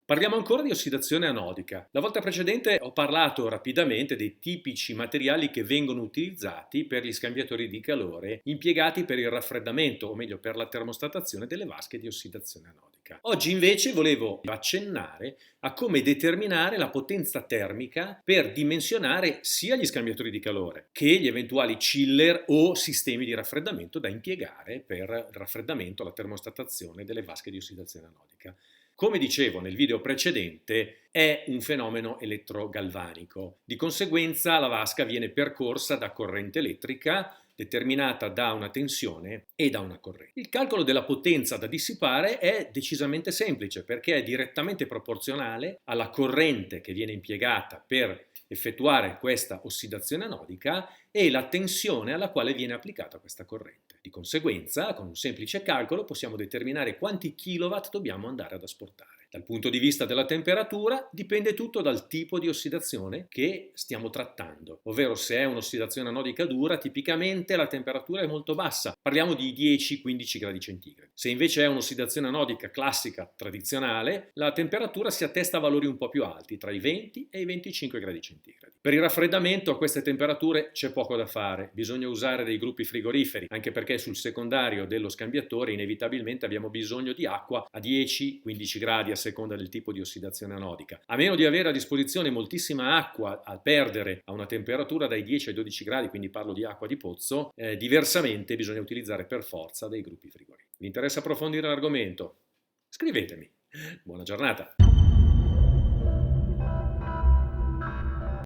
Parliamo ancora di ossidazione anodica. La volta precedente ho parlato rapidamente dei tipici materiali che vengono utilizzati per gli scambiatori di calore impiegati per il raffreddamento, o meglio per la termostatazione delle vasche di ossidazione anodica. Oggi invece volevo accennare a come determinare la potenza termica per dimensionare sia gli scambiatori di calore che gli eventuali chiller o sistemi di raffreddamento da impiegare per il raffreddamento, la termostatazione delle vasche di ossidazione anodica. Come dicevo nel video precedente, è un fenomeno elettrogalvanico. Di conseguenza la vasca viene percorsa da corrente elettrica determinata da una tensione e da una corrente. Il calcolo della potenza da dissipare è decisamente semplice perché è direttamente proporzionale alla corrente che viene impiegata per effettuare questa ossidazione anodica e la tensione alla quale viene applicata questa corrente. Di conseguenza, con un semplice calcolo possiamo determinare quanti kilowatt dobbiamo andare ad asportare. Dal punto di vista della temperatura dipende tutto dal tipo di ossidazione che stiamo trattando, ovvero se è un'ossidazione anodica dura, tipicamente la temperatura è molto bassa, parliamo di 10-15 gradi centigradi. Se invece è un'ossidazione anodica classica, tradizionale, la temperatura si attesta a valori un po' più alti, tra i 20 e i 25 gradi centigradi. Per il raffreddamento a queste temperature c'è poco da fare, bisogna usare dei gruppi frigoriferi, anche perché sul secondario dello scambiatore inevitabilmente abbiamo bisogno di acqua a 10-15 gradi a seconda del tipo di ossidazione anodica. A meno di avere a disposizione moltissima acqua a perdere a una temperatura dai 10 ai 12 gradi, quindi parlo di acqua di pozzo, diversamente bisogna utilizzare per forza dei gruppi frigoriferi. Vi interessa approfondire l'argomento? Scrivetemi. Buona giornata!